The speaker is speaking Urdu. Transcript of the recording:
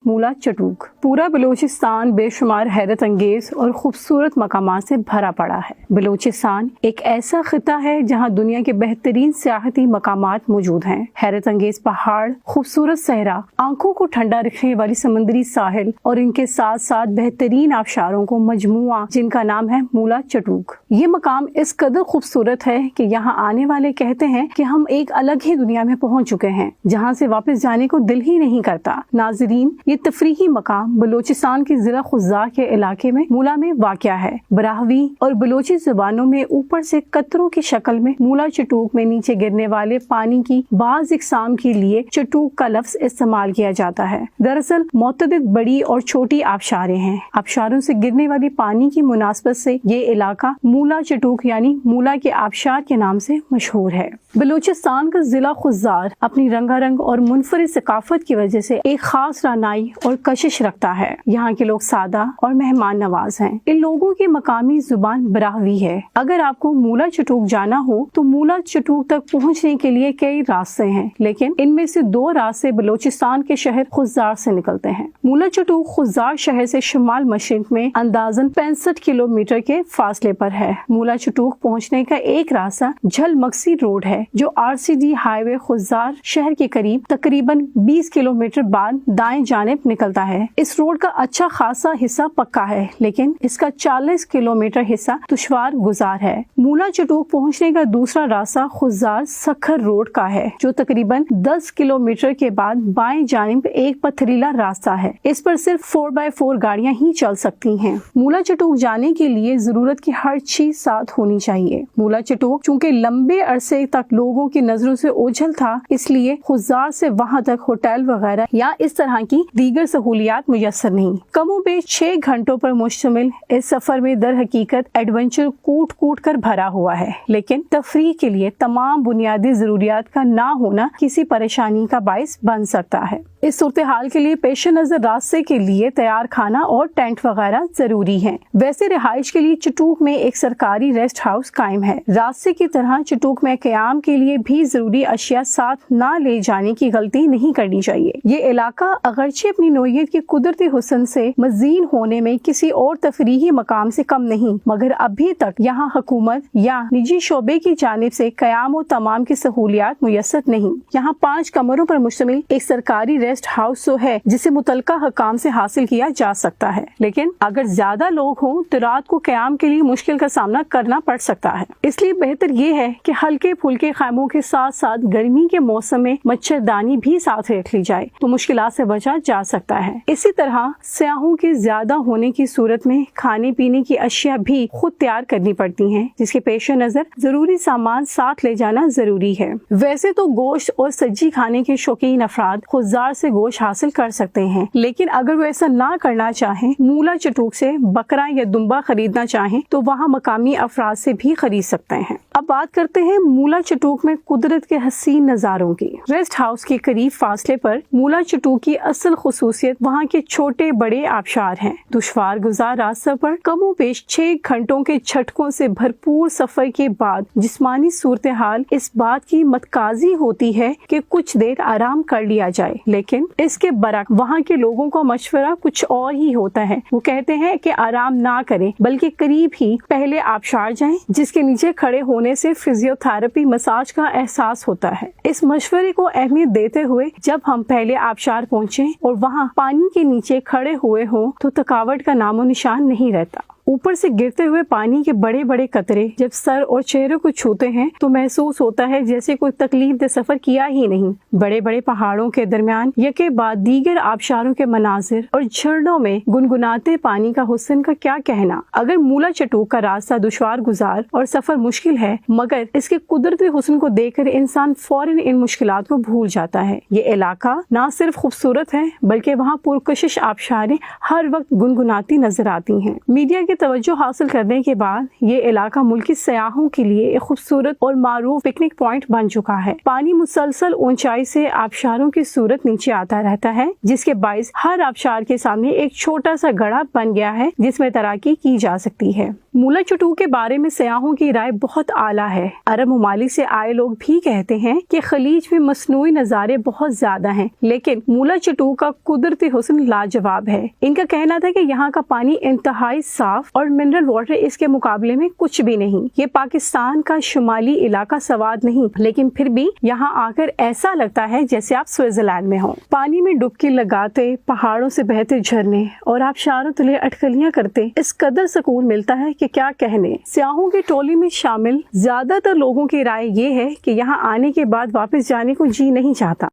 مولا چٹوک۔ پورا بلوچستان بے شمار حیرت انگیز اور خوبصورت مقامات سے بھرا پڑا ہے۔ بلوچستان ایک ایسا خطہ ہے جہاں دنیا کے بہترین سیاحتی مقامات موجود ہیں۔ حیرت انگیز پہاڑ، خوبصورت صحرا، آنکھوں کو ٹھنڈا رکھنے والی سمندری ساحل اور ان کے ساتھ ساتھ بہترین آبشاروں کو مجموعہ جن کا نام ہے مولا چٹوک۔ یہ مقام اس قدر خوبصورت ہے کہ یہاں آنے والے کہتے ہیں کہ ہم ایک الگ ہی دنیا میں پہنچ چکے ہیں جہاں سے واپس جانے کو دل ہی نہیں کرتا۔ ناظرین، یہ تفریحی مقام بلوچستان کے ضلع خضار کے علاقے میں مولا میں واقع ہے۔ براہوی اور بلوچی زبانوں میں اوپر سے قطروں کی شکل میں مولا چٹوک میں نیچے گرنے والے پانی کی بعض اقسام کے لیے چٹوک کا لفظ استعمال کیا جاتا ہے۔ دراصل متعدد بڑی اور چھوٹی آبشاریں ہیں۔ آبشاروں سے گرنے والی پانی کی مناسبت سے یہ علاقہ مولا چٹوک یعنی مولا کے آبشار کے نام سے مشہور ہے۔ بلوچستان کا ضلع خضار اپنی رنگا رنگ اور منفرد ثقافت کی وجہ سے ایک خاص رعنائی اور کشش رکھتا ہے۔ یہاں کے لوگ سادہ اور مہمان نواز ہیں۔ ان لوگوں کی مقامی زبان براہوی ہے۔ اگر آپ کو مولا چٹوک جانا ہو تو مولا چٹوک تک پہنچنے کے لیے کئی راستے ہیں، لیکن ان میں سے 2 راستے بلوچستان کے شہر خضار سے نکلتے ہیں۔ مولا چٹوک خضار شہر سے شمال مشرق میں اندازاً 65 کلومیٹر کے فاصلے پر ہے۔ مولا چٹوک پہنچنے کا ایک راستہ جھل مکسی روڈ ہے جو RCD ہائی وے خضار شہر کے قریب تقریباً 20 کلومیٹر بعد دائیں جانب نکلتا ہے۔ اس روڈ کا اچھا خاصا حصہ پکا ہے، لیکن اس کا 40 کلومیٹر حصہ دشوار گزار ہے۔ مولا چٹوک پہنچنے کا دوسرا راستہ خضار سکھر روڈ کا ہے جو تقریباً 10 کلومیٹر کے بعد بائیں جانب ایک پتھریلا راستہ ہے۔ اس پر صرف 4x4 گاڑیاں ہی چل سکتی ہیں۔ مولا چٹوک جانے کے لیے ضرورت کی ہر چیز ساتھ ہونی چاہیے۔ مولا چٹوک چونکہ لمبے عرصے تک لوگوں کی نظروں سے اوجھل تھا، اس لیے خضار سے وہاں تک ہوٹل وغیرہ یا اس طرح کی دیگر سہولیات میسر نہیں۔ کم و بیش 6 گھنٹوں پر مشتمل اس سفر میں در حقیقت ایڈونچر کوٹ کوٹ کر بھرا ہوا ہے، لیکن تفریح کے لیے تمام بنیادی ضروریات کا نہ ہونا کسی پریشانی کا باعث بن سکتا ہے۔ اس صورتحال کے لیے پیش نظر راستے کے لیے تیار کھانا اور ٹینٹ وغیرہ ضروری ہیں۔ ویسے رہائش کے لیے چٹوک میں ایک سرکاری ریسٹ ہاؤس قائم ہے۔ راستے کی طرح چٹوک میں قیام کے لیے بھی ضروری اشیاء ساتھ نہ لے جانے کی غلطی نہیں کرنی چاہیے۔ یہ علاقہ اگرچہ اپنی نوعیت کے قدرتی حسن سے مزین ہونے میں کسی اور تفریحی مقام سے کم نہیں، مگر ابھی تک یہاں حکومت یا نجی شعبے کی جانب سے قیام و تمام کی سہولیات میسر نہیں۔ یہاں 5 کمروں پر مشتمل ایک سرکاری ریسٹ ہاؤس تو ہے جسے متعلقہ حکام سے حاصل کیا جا سکتا ہے، لیکن اگر زیادہ لوگ ہوں تو رات کو قیام کے لیے مشکل کا سامنا کرنا پڑ سکتا ہے۔ اس لیے بہتر یہ ہے کہ ہلکے پھلکے خیموں کے ساتھ ساتھ گرمی کے موسم میں مچھردانی بھی ساتھ رکھ لی جائے تو مشکلات سے بچا جا سکتا ہے۔ اسی طرح سیاحوں کے زیادہ ہونے کی صورت میں کھانے پینے کی اشیاء بھی خود تیار کرنی پڑتی ہیں، جس کے پیش نظر ضروری سامان ساتھ لے جانا ضروری ہے۔ ویسے تو گوشت اور سبزی کھانے کے شوقین افراد خضار سے گوشت حاصل کر سکتے ہیں، لیکن اگر وہ ایسا نہ کرنا چاہیں، مولا چٹوک سے بکرا یا دمبا خریدنا چاہیں تو وہاں مقامی افراد سے بھی خرید سکتے ہیں۔ اب بات کرتے ہیں مولا چٹوک میں قدرت کے حسین نظاروں کی۔ ریسٹ ہاؤس کے قریب فاصلے پر مولا چٹوک کی اصل خصوصیت وہاں کے چھوٹے بڑے آبشار ہیں۔ دشوار گزار راستہ پر کم و بیش 6 گھنٹوں کے جھٹکوں سے بھرپور سفر کے بعد جسمانی صورتحال اس بات کی متقاضی ہوتی ہے کہ کچھ دیر آرام کر لیا جائے، لیکن اس کے برعکس وہاں کے لوگوں کا مشورہ کچھ اور ہی ہوتا ہے۔ وہ کہتے ہیں کہ آرام نہ کریں بلکہ قریب ہی پہلے آبشار جائیں، جس کے نیچے کھڑے ہونے سے فزیو تھراپی مساج کا احساس ہوتا ہے۔ اس مشورے کو اہمیت دیتے ہوئے جب ہم پہلے آبشار پہنچیں اور وہاں پانی کے نیچے کھڑے ہوئے ہوں تو تھکاوٹ کا نام و نشان نہیں رہتا۔ اوپر سے گرتے ہوئے پانی کے بڑے بڑے قطرے جب سر اور چہرے کو چھوتے ہیں تو محسوس ہوتا ہے جیسے کوئی تکلیف دہ سفر کیا ہی نہیں۔ بڑے بڑے پہاڑوں کے درمیان یکے بعد دیگر آبشاروں کے مناظر اور جھرنوں میں گنگناتے پانی کا حسن کا کیا کہنا۔ اگر مولا چٹوک کا راستہ دشوار گزار اور سفر مشکل ہے، مگر اس کے قدرتی حسن کو دیکھ کر انسان فوراً ان مشکلات کو بھول جاتا ہے۔ یہ علاقہ نہ صرف خوبصورت ہے بلکہ وہاں پرکشش آبشاریں ہر وقت گنگناتی نظر آتی ہیں۔ میڈیا کے توجہ حاصل کرنے کے بعد یہ علاقہ ملکی سیاحوں کے لیے ایک خوبصورت اور معروف پکنک پوائنٹ بن چکا ہے۔ پانی مسلسل اونچائی سے آبشاروں کی صورت نیچے آتا رہتا ہے، جس کے باعث ہر آبشار کے سامنے ایک چھوٹا سا گڑھا بن گیا ہے جس میں تیراکی کی جا سکتی ہے۔ مولا چٹو کے بارے میں سیاحوں کی رائے بہت اعلیٰ ہے۔ عرب ممالک سے آئے لوگ بھی کہتے ہیں کہ خلیج میں مصنوعی نظارے بہت زیادہ ہیں، لیکن مولا چٹو کا قدرتی حسن لاجواب ہے۔ ان کا کہنا تھا کہ یہاں کا پانی انتہائی صاف اور منرل واٹر اس کے مقابلے میں کچھ بھی نہیں۔ یہ پاکستان کا شمالی علاقہ سواد نہیں، لیکن پھر بھی یہاں آ کر ایسا لگتا ہے جیسے آپ سوئٹزرلینڈ میں ہوں۔ پانی میں ڈبکی لگاتے، پہاڑوں سے بہتے جھرنے اور آبشاروں تلے اٹکلیاں کرتے اس قدر سکون ملتا ہے کہ کیا کہنے۔ سیاحوں کی ٹولی میں شامل زیادہ تر لوگوں کی رائے یہ ہے کہ یہاں آنے کے بعد واپس جانے کو جی نہیں چاہتا۔